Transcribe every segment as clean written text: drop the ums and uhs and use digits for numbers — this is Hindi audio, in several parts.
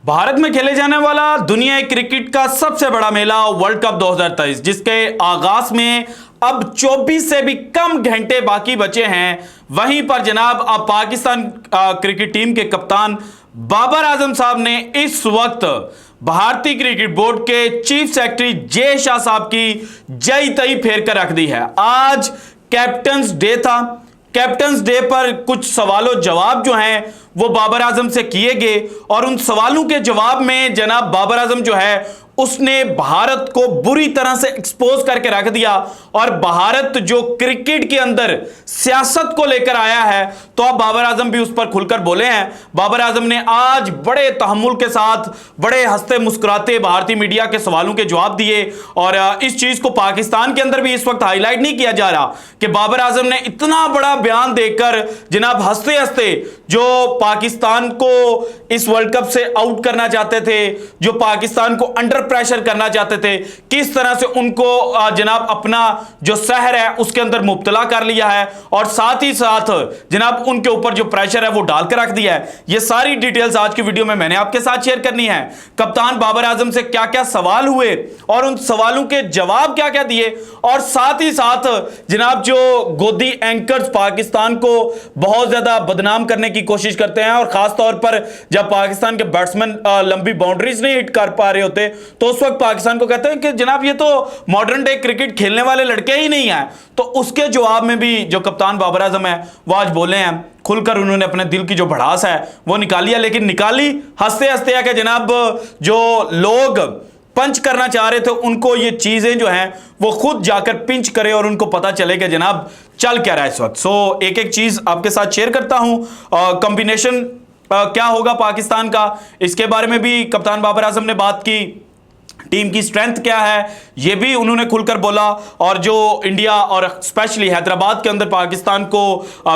भारत में खेले जाने वाला दुनिया क्रिकेट का सबसे बड़ा मेला वर्ल्ड कप 2023 जिसके आगाज में अब 24 से भी कम घंटे बाकी बचे हैं। वहीं पर जनाब अब पाकिस्तान क्रिकेट टीम के कप्तान बाबर आजम साहब ने इस वक्त भारतीय क्रिकेट बोर्ड के चीफ सेक्रेटरी जय शाह साहब की जय तई फेर कर रख दी है। आज कैप्टन्स डे था। कैप्टन्स डे पर कुछ सवालों जवाब जो हैं वो बाबर आजम से किए गए और उन सवालों के जवाब में जनाब बाबर आजम जो है उसने भारत को बुरी तरह से एक्सपोज करके रख दिया और भारत जो क्रिकेट के अंदर सियासत को लेकर आया है तो अब बाबर आजम भी उस पर खुलकर बोले हैं। बाबर आजम ने आज बड़े तहम्मुल के साथ बड़े हंसते मुस्कुराते भारतीय मीडिया के सवालों के जवाब दिए और इस चीज को पाकिस्तान के अंदर भी इस वक्त हाईलाइट नहीं किया जा रहा कि बाबर आजम ने इतना बड़ा बयान देकर जनाब हंसते हंसते जो पाकिस्तान को इस वर्ल्ड कप से आउट करना चाहते थे, जो पाकिस्तान को अंडर प्रेशर करना चाहते थे, किस तरह से उनको जनाब अपना जो शहर है उसके अंदर मुब्तला कर लिया है और साथ ही साथ जनाब उनके ऊपर जो प्रेशर है वो डालकर रख दिया है। ये सारी डिटेल्स आज की वीडियो में मैंने आपके साथ शेयर करनी है। कप्तान बाबर आजम से क्या क्या सवाल हुए और उन सवालों के जवाब क्या क्या दिए और साथ ही साथ जनाब जो गोदी एंकर्स पाकिस्तान को बहुत ज्यादा बदनाम करने की कोशिश करते हैं और खास तौर पर जब पाकिस्तान के बैट्समैन लंबी बाउंड्रीज नहीं हिट कर पा रहे होते तो उस वक्त पाकिस्तान को कहते हैं कि जनाब ये तो मॉडर्न डे क्रिकेट खेलने वाले लड़के ही नहीं हैं। तो उसके जवाब में भी जो कप्तान बाबर आजम है वो आज बोले हैं, खुलकर उन्होंने अपने दिल की जो भड़ास है वो निकाली है, लेकिन निकाली हंसते हंसते है कि जनाब जो लोग पंच करना चाह रहे थे उनको ये चीजें जो हैं वो खुद जाकर पिंच करे और उनको पता चले कि जनाब चल क्या रहा है इस वक्त। सो एक एक चीज आपके साथ शेयर करता हूं। कॉम्बिनेशन क्या होगा पाकिस्तान का, इसके बारे में भी कप्तान बाबर आजम ने बात की। टीम की स्ट्रेंथ क्या है ये भी उन्होंने खुलकर बोला और जो इंडिया और स्पेशली हैदराबाद के अंदर पाकिस्तान को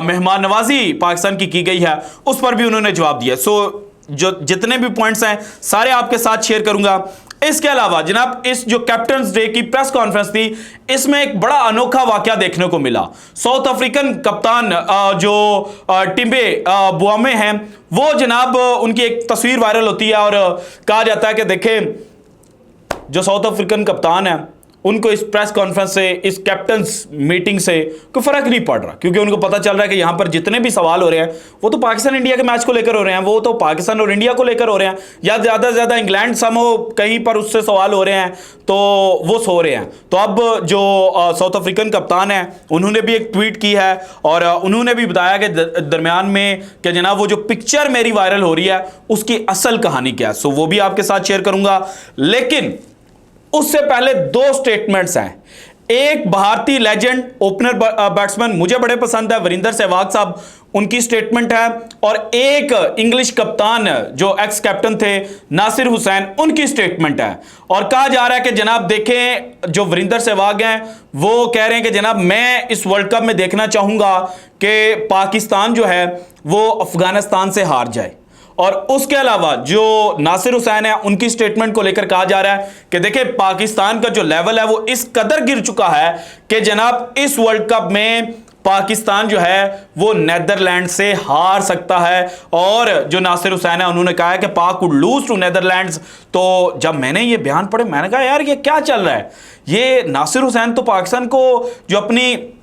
मेहमान नवाजी पाकिस्तान की गई है उस पर भी उन्होंने जवाब दिया। सो जो जितने भी पॉइंट्स हैं सारे आपके साथ शेयर करूंगा। इसके अलावा जनाब इस जो कैप्टन्स डे की प्रेस कॉन्फ्रेंस थी इसमें एक बड़ा अनोखा वाकया देखने को मिला। साउथ अफ्रीकन कप्तान जो टिम्बे बुआमे हैं वो जनाब उनकी एक तस्वीर वायरल होती है और कहा जाता है कि देखें जो साउथ अफ्रीकन कप्तान है उनको इस प्रेस कॉन्फ्रेंस से, इस कैप्टन्स मीटिंग से कोई फर्क नहीं पड़ रहा क्योंकि उनको पता चल रहा है कि यहां पर जितने भी सवाल हो रहे हैं वो तो पाकिस्तान इंडिया के मैच को लेकर हो रहे हैं, वो तो पाकिस्तान और इंडिया को लेकर हो रहे हैं या ज्यादा से ज्यादा इंग्लैंड समो कहीं पर उससे सवाल हो रहे हैं तो वो सो रहे हैं। तो अब जो साउथ अफ्रीकन कप्तान है उन्होंने भी एक ट्वीट की है और उन्होंने भी बताया कि दरमियान में कि जनाब वो जो पिक्चर मेरी वायरल हो रही है उसकी असल कहानी क्या है। सो वो भी आपके साथ शेयर करूंगा, लेकिन उससे पहले दो स्टेटमेंट्स हैं। एक भारतीय लेजेंड ओपनर बैट्समैन मुझे बड़े पसंद है वीरेंद्र सहवाग साहब, उनकी स्टेटमेंट है और एक इंग्लिश कप्तान जो एक्स कैप्टन थे नासिर हुसैन उनकी स्टेटमेंट है। और कहा जा रहा है कि जनाब देखें जो वीरेंद्र सहवाग हैं वो कह रहे हैं कि जनाब मैं इस वर्ल्ड कप में देखना चाहूंगा कि पाकिस्तान जो है वो अफगानिस्तान से हार जाए। और उसके अलावा जो नासिर हुसैन है उनकी स्टेटमेंट को लेकर कहा जा रहा है कि देखिए पाकिस्तान का जो लेवल है वो इस कदर गिर चुका है कि जनाब इस वर्ल्ड कप में पाकिस्तान जो है वो नेदरलैंड से हार सकता है। और जो नासिर हुसैन है उन्होंने कहा है कि पाक वुड लूज टू नेदरलैंड्स। तो जब मैंने ये बयान पढ़े मैंने कहा यार ये क्या चल रहा है, ये नासिर हुसैन तो पाकिस्तान को जो अपनी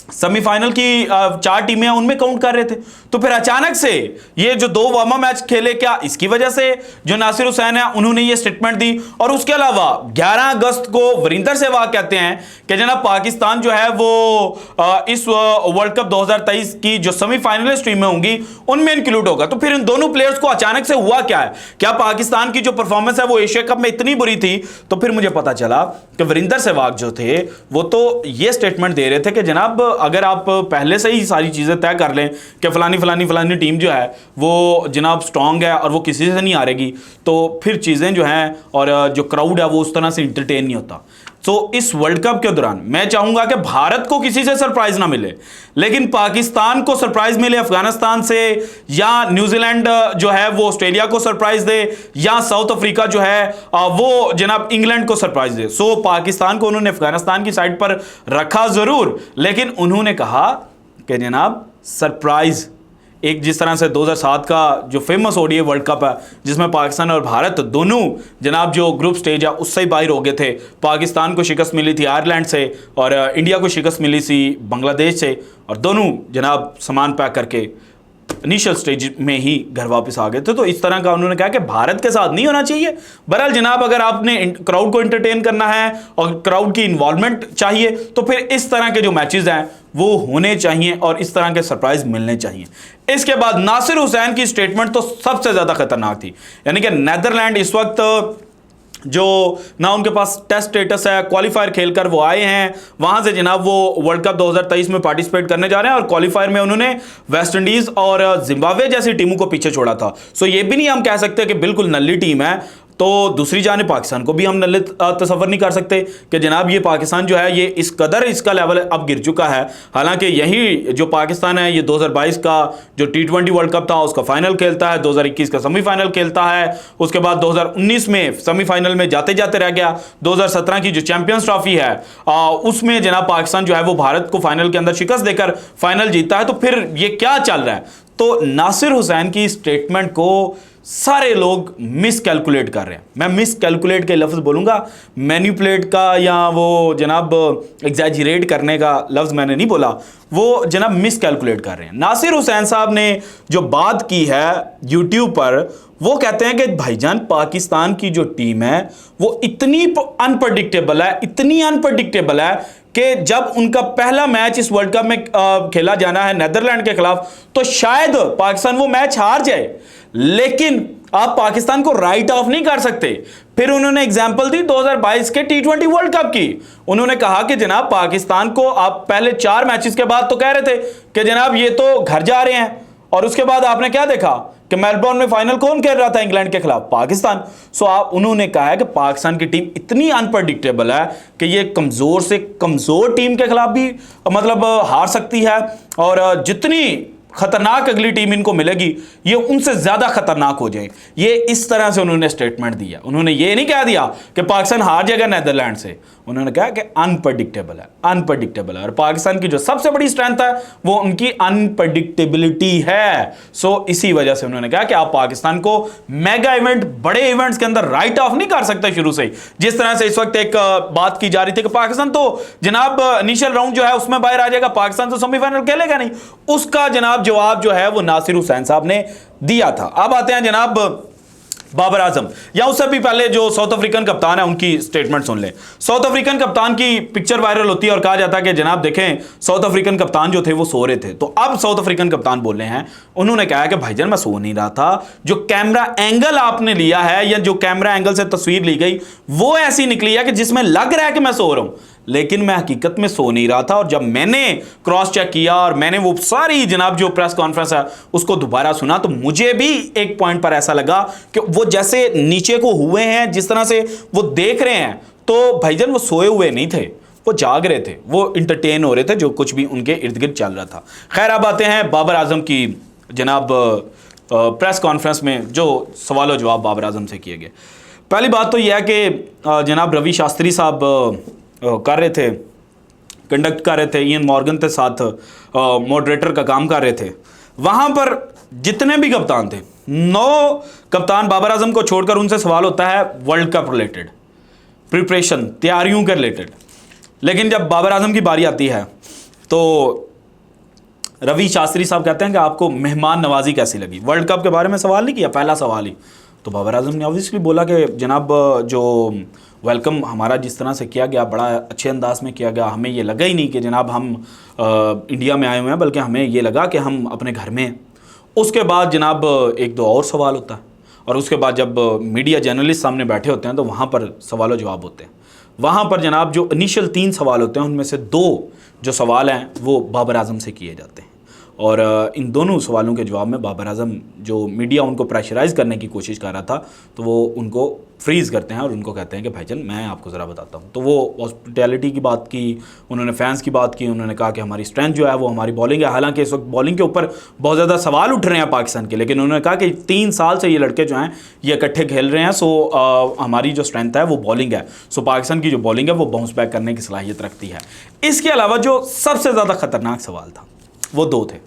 सेमीफाइनल की 4 टीमें उनमें काउंट कर रहे थे, तो फिर अचानक से ये जो 2 वार्म अप मैच खेले क्या इसकी वजह से जो नासिर हुसैन है उन्होंने ये स्टेटमेंट दी। और उसके अलावा 11 अगस्त को वीरेंद्र सहवाग कहते हैं कि जनाब पाकिस्तान जो है वो इस वर्ल्ड कप 2023 की जो सेमीफाइनलिस्ट टीमें होंगी उनमें इंक्लूड होगा। तो फिर इन दोनों प्लेयर्स को अचानक से हुआ क्या है, क्या पाकिस्तान की जो परफॉर्मेंस है वो एशिया कप में इतनी बुरी थी? तो फिर मुझे पता चला कि वीरेंद्र सहवाग जो थे वो तो ये स्टेटमेंट दे रहे थे कि जनाब अगर आप पहले से ही सारी चीजें तय कर लें कि फलानी टीम जो है वो जनाब स्ट्रांग है और वो किसी से नहीं हारेगी तो फिर चीजें जो हैं और जो क्राउड है वो उस तरह से इंटरटेन नहीं होता। तो इस वर्ल्ड कप के दौरान मैं चाहूंगा कि भारत को किसी से सरप्राइज ना मिले लेकिन पाकिस्तान को सरप्राइज मिले अफगानिस्तान से, या न्यूजीलैंड जो है वो ऑस्ट्रेलिया को सरप्राइज दे, या साउथ अफ्रीका जो है वो जनाब इंग्लैंड को सरप्राइज दे। सो पाकिस्तान को उन्होंने अफगानिस्तान की साइड पर रखा जरूर, लेकिन उन्होंने कहा कि जनाब सरप्राइज एक जिस तरह से 2007 का जो फेमस ओडीआई वर्ल्ड कप है जिसमें पाकिस्तान और भारत दोनों जनाब जो ग्रुप स्टेज है उससे ही बाहर हो गए थे। पाकिस्तान को शिकस्त मिली थी आयरलैंड से और इंडिया को शिकस्त मिली थी बांग्लादेश से, और दोनों जनाब सामान पैक करके इनिशियल स्टेज में ही घर वापस आ गए थे। तो इस तरह का उन्होंने कहा कि भारत के साथ नहीं होना चाहिए। बहरहाल जनाब अगर आपने क्राउड को एंटरटेन करना है और क्राउड की इन्वॉल्वमेंट चाहिए तो फिर इस तरह के जो मैचेस हैं वो होने चाहिए और इस तरह के सरप्राइज मिलने चाहिए। इसके बाद नासिर हुसैन की स्टेटमेंट तो सबसे ज्यादा खतरनाक थी, यानी कि नीदरलैंड इस वक्त जो ना उनके पास टेस्ट स्टेटस है, क्वालिफायर खेलकर वो आए हैं, वहां से जनाब वो वर्ल्ड कप 2023 में पार्टिसिपेट करने जा रहे हैं और क्वालिफायर में उन्होंने वेस्ट इंडीज और जिम्बाब्वे जैसी टीमों को पीछे छोड़ा था। सो ये भी नहीं हम कह सकते कि बिल्कुल नल्ली टीम है। तो दूसरी जानिब पाकिस्तान को भी हम नल्ले तसव्वुर नहीं कर सकते कि जनाब ये पाकिस्तान जो है ये इस कदर इसका लेवल अब गिर चुका है। हालांकि यही जो पाकिस्तान है ये 2022 का जो T20 वर्ल्ड कप था उसका फाइनल खेलता है, 2021 का सेमीफाइनल खेलता है, उसके बाद 2019 में सेमीफाइनल में जाते जाते रह गया, 2017 की जो चैंपियंस ट्रॉफी है उसमें जनाब पाकिस्तान जो है वो भारत को फाइनल के अंदर शिकस्त देकर फाइनल जीता है। तो फिर ये क्या चल रहा है? तो नासिर हुसैन की स्टेटमेंट को सारे लोग मिस कैलकुलेट कर रहे हैं। मैं मिस कैलकुलेट के लफ्ज़ बोलूँगा, मैनिपुलेट का या वो जनाब एग्जैजरेट करने का लफ्ज़ मैंने नहीं बोला, वो जनाब मिस कैलकुलेट कर रहे हैं। नासिर हुसैन साहब ने जो बात की है यूट्यूब पर, वो कहते हैं कि भाईजान पाकिस्तान की जो टीम है वो इतनी अनप्रडिक्टेबल है, इतनी अनप्रडिक्टेबल है कि जब उनका पहला मैच इस वर्ल्ड कप में खेला जाना है नीदरलैंड के खिलाफ तो शायद पाकिस्तान वो मैच हार जाए, लेकिन आप पाकिस्तान को राइट ऑफ नहीं कर सकते। फिर उन्होंने एग्जांपल दी 2022 के T20 वर्ल्ड कप की। उन्होंने कहा कि जनाब पाकिस्तान को आप पहले 4 मैचेस के बाद तो कह रहे थे कि जनाब ये तो घर जा रहे हैं, और उसके बाद आपने क्या देखा कि मेलबोर्न में फाइनल कौन खेल रहा था इंग्लैंड के खिलाफ? पाकिस्तान। उन्होंने कहा है कि पाकिस्तान की टीम इतनी अनप्रडिक्टेबल है कि ये कमजोर से कमजोर टीम के खिलाफ भी मतलब हार सकती है, और जितनी खतरनाक अगली टीम इनको मिलेगी ये उनसे ज्यादा खतरनाक हो जाए। ये इस तरह से उन्होंने स्टेटमेंट दिया। उन्होंने ये नहीं कह दिया कि पाकिस्तान हार जाएगा नीदरलैंड से, उन्होंने कहा कि अनप्रडिक्टेबल है, अनप्रडिक्टेबल है। और पाकिस्तान की जो सबसे बड़ी स्ट्रेंथ है वो उनकी अनप्रडिक्टेबिलिटी है। इसी वजह से उन्होंने कहा कि आप पाकिस्तान को मेगा इवेंट, बड़े इवेंट्स के अंदर राइट ऑफ नहीं कर सकते शुरू से ही। जिस तरह से इस वक्त एक बात की जा रही थी कि पाकिस्तान तो जनाब इनिशियल राउंड जो है उसमें बाहर आ जाएगा, पाकिस्तान तो सेमीफाइनल खेलेगा नहीं, उसका जनाब जवाब जो है वो नासिर हुसैन साहब ने दिया था। अब आते हैं जनाब बाबर आजम, या उससे भी पहले जो साउथ अफ्रीकन कप्तान है उनकी स्टेटमेंट सुन ले। साउथ अफ्रीकन कप्तान की पिक्चर वायरल होती है और कहा जाता है कि जनाब देखें साउथ अफ्रीकन कप्तान जो थे वो सो रहे थे। तो अब साउथ अफ्रीकन कप्तान बोल रहे हैं, उन्होंने कहा कि भाईजान मैं सो नहीं रहा था, जो कैमरा एंगल आपने लिया है या जो कैमरा एंगल से तस्वीर ली गई वो ऐसी निकली है कि जिसमें लग रहा है कि मैं सो रहा हूं, लेकिन मैं हकीकत में सो नहीं रहा था। और जब मैंने क्रॉस चेक किया और मैंने वो सारी जनाब जो प्रेस कॉन्फ्रेंस है उसको दोबारा सुना तो मुझे भी एक पॉइंट पर ऐसा लगा कि वो जैसे नीचे को हुए हैं, जिस तरह से वो देख रहे हैं, तो भाईजान वो सोए हुए नहीं थे, वो जाग रहे थे, वो इंटरटेन हो रहे थे जो कुछ भी उनके इर्द गिर्द चल रहा था। खैर अब आते हैं बाबर आजम की जनाब प्रेस कॉन्फ्रेंस में जो सवाल जवाब बाबर आजम से किए गए। पहली बात तो यह है कि जनाब रवि शास्त्री साहब कर रहे थे, कंडक्ट कर रहे थे, इयन मॉर्गन के साथ मॉडरेटर का काम कर रहे थे। वहां पर जितने भी कप्तान थे, 9 कप्तान बाबर आजम को छोड़कर उनसे सवाल होता है वर्ल्ड कप रिलेटेड, प्रिपरेशन, तैयारियों के रिलेटेड। लेकिन जब बाबर आजम की बारी आती है तो रवि शास्त्री साहब कहते हैं कि आपको मेहमान नवाजी कैसी लगी? वर्ल्ड कप के बारे में सवाल नहीं किया, पहला सवाल ही। तो बाबर आजम ने ऑब्वियसली बोला कि जनाब जो वेलकम हमारा जिस तरह से किया गया, बड़ा अच्छे अंदाज में किया गया, हमें ये लगा ही नहीं कि जनाब हम इंडिया में आए हुए हैं, बल्कि हमें ये लगा कि हम अपने घर में हैं। उसके बाद जनाब 1-2 और सवाल होता है, और उसके बाद जब मीडिया जर्नलिस्ट सामने बैठे होते हैं तो वहाँ पर सवाल जवाब होते हैं। वहाँ पर जनाब जो इनिशियल 3 सवाल होते हैं उनमें से 2 जो सवाल हैं वो बाबर आजम से किए जाते हैं, और इन दोनों सवालों के जवाब में बाबर आजम जो मीडिया उनको प्रेशराइज़ करने की कोशिश कर रहा था तो वो उनको फ्रीज़ करते हैं और उनको कहते हैं कि भाईजान मैं आपको ज़रा बताता हूँ। तो वो हॉस्पिटैलिटी की बात की, उन्होंने फैंस की बात की, उन्होंने कहा कि हमारी स्ट्रेंथ जो है वो हमारी बॉलिंग है। हालांकि इस वक्त बॉलिंग के ऊपर बहुत ज़्यादा सवाल उठ रहे हैं पाकिस्तान के, लेकिन उन्होंने कहा कि 3 साल से ये लड़के जो हैं ये इकट्ठे खेल रहे हैं, हमारी जो स्ट्रेंथ है वो बॉलिंग है। पाकिस्तान की जो बॉलिंग है वो बाउंस बैक करने की सलाहियत रखती है। इसके अलावा जो सबसे ज़्यादा ख़तरनाक सवाल था वो 2 थे।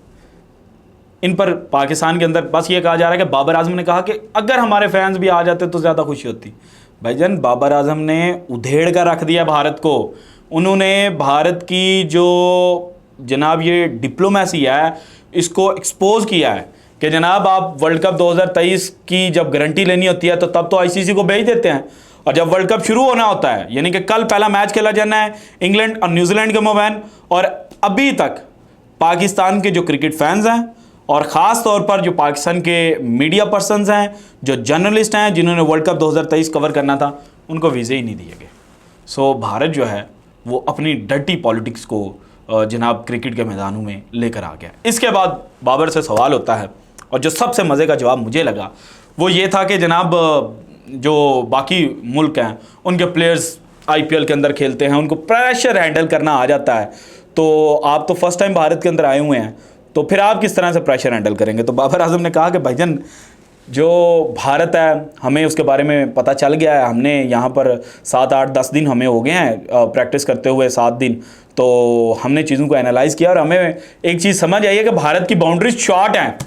इन पर पाकिस्तान के अंदर बस ये कहा जा रहा है कि बाबर आजम ने कहा कि अगर हमारे फैंस भी आ जाते तो ज़्यादा खुशी होती। भाईजान, बाबर आजम ने उधेड़ कर रख दिया भारत को। उन्होंने भारत की जो जनाब ये डिप्लोमेसी है इसको एक्सपोज किया है कि जनाब आप वर्ल्ड कप 2023 की जब गारंटी लेनी होती है तो तब तो आईसीसी को भेज देते हैं, और जब वर्ल्ड कप शुरू होना होता है यानी कि कल पहला मैच खेला जाना है इंग्लैंड और न्यूजीलैंड के मोबैन, और अभी तक पाकिस्तान के जो क्रिकेट फैंस हैं और ख़ास तौर पर जो पाकिस्तान के मीडिया पर्सनस हैं, जो जर्नलिस्ट हैं जिन्होंने वर्ल्ड कप 2023 कवर करना था, उनको वीज़े ही नहीं दिए गए। सो भारत जो है वो अपनी डर्टी पॉलिटिक्स को जनाब क्रिकेट के मैदानों में लेकर आ गया। इसके बाद बाबर से सवाल होता है, और जो सबसे मज़े का जवाब मुझे लगा वो ये था कि जनाब जो बाकी मुल्क हैं उनके प्लेयर्स आईपीएल के अंदर खेलते हैं, उनको प्रेशर हैंडल करना आ जाता है, तो आप तो फर्स्ट टाइम भारत के अंदर आए हुए हैं तो फिर आप किस तरह से प्रेशर हैंडल करेंगे। तो बाबर आजम ने कहा कि भाईजान जो भारत है हमें उसके बारे में पता चल गया है, हमने यहाँ पर 7, 8, 10 दिन हमें हो गए हैं प्रैक्टिस करते हुए 7 दिन, तो हमने चीज़ों को एनालाइज़ किया और हमें एक चीज़ समझ आई है कि भारत की बाउंड्रीज शॉर्ट हैं,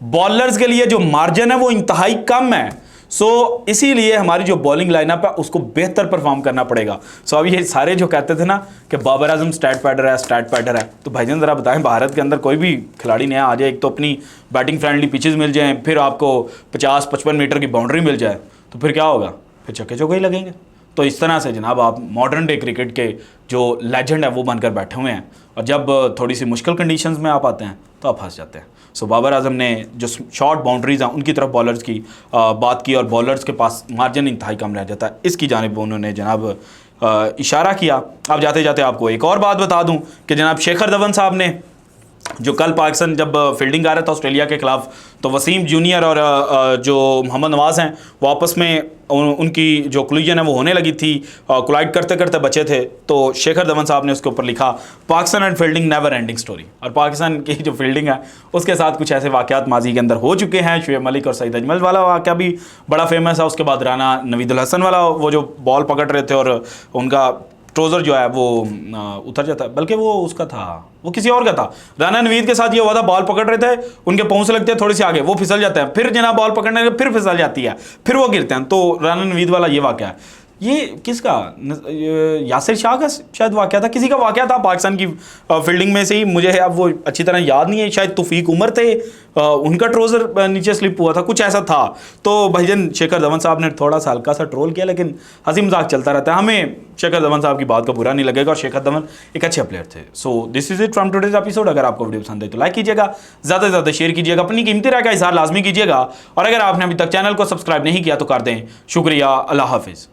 बॉलर्स के लिए जो मार्जिन है वो इंतहाई कम है। सो इसीलिए हमारी जो बॉलिंग लाइनअप है उसको बेहतर परफॉर्म करना पड़ेगा। सो अब ये सारे जो कहते थे ना कि बाबर आजम स्टैट पैडर है, तो भाईजान ज़रा बताएं, भारत के अंदर कोई भी खिलाड़ी नया आ जाए, एक तो अपनी बैटिंग फ्रेंडली पिचेस मिल जाएं, फिर आपको 50-55 मीटर की बाउंड्री मिल जाए, तो फिर क्या होगा, फिर चक्के चौके ही लगेंगे। तो इस तरह से जनाब आप मॉडर्न डे क्रिकेट के जो लेजेंड है वो बनकर बैठे हुए हैं, और जब थोड़ी सी मुश्किल कंडीशंस में आप आते हैं तो आप फंस जाते हैं। सो बाबर आजम ने जो शॉर्ट बाउंड्रीज हैं उनकी तरफ बॉलर्स की बात की, और बॉलर्स के पास मार्जिन इंतहाई कम रह जाता है, इसकी जानिब उन्होंने जनाब इशारा किया। अब जाते जाते आपको एक और बात बता दूं कि जनाब शेखर धवन साहब ने जो कल पाकिस्तान जब फील्डिंग आ रहा था ऑस्ट्रेलिया के खिलाफ, तो वसीम जूनियर और जो मोहम्मद नवाज़ हैं वो आपस में उनकी जो कोलिजन है वो होने लगी थी, कोलाइड करते करते बचे थे, तो शेखर धवन साहब ने उसके ऊपर लिखा Pakistan and fielding never ending story. और पाकिस्तान की जो फील्डिंग है उसके साथ कुछ ऐसे वाक़यात माजी के अंदर हो चुके हैं। शुएब मलिक और सईद अजमल वाला वाक़या भी बड़ा फेमस है, उसके बाद राना नवीदुल हसन वाला वो जो बॉल पकड़ रहे थे और उनका ट्रोज़र जो है वो उतर जाता है, बल्कि वो उसका था, वो किसी और का था। राना नवीद के साथ ये हुआ था, बॉल पकड़ रहे थे, उनके पाँव से लगते हैं थोड़ी सी आगे, वो फिसल जाते हैं, फिर जनाब बॉल पकड़ने के फिर फिसल जाती है, फिर वो गिरते हैं। तो राना नवीद वाला ये वाक़या है, ये किसका, यासिर शाह का शायद वाक़या था, किसी का वाक़या था पाकिस्तान की फील्डिंग में से ही, मुझे अब वो अच्छी तरह याद नहीं है, शायद तौफीक उमर थे, उनका ट्रोज़र नीचे स्लिप हुआ था, कुछ ऐसा था। तो भाईजान शेखर धवन साहब ने थोड़ा सा हल्का सा ट्रोल किया, लेकिन हंसी मजाक चलता रहता है, हमें शेखर धवन साहब की बात का बुरा नहीं लगेगा, और शेखर धवन एक अच्छे प्लेयर थे। So this is it from today's episode. अगर आपको वीडियो पसंद है तो लाइक कीजिएगा, ज़्यादा से ज़्यादा शेयर कीजिएगा, अपनी कीमती राय का इज़हार लाजमी कीजिएगा, और अगर आपने अभी तक चैनल को सब्सक्राइब नहीं किया तो कर दें। शुक्रिया, अल्लाह हाफिज़।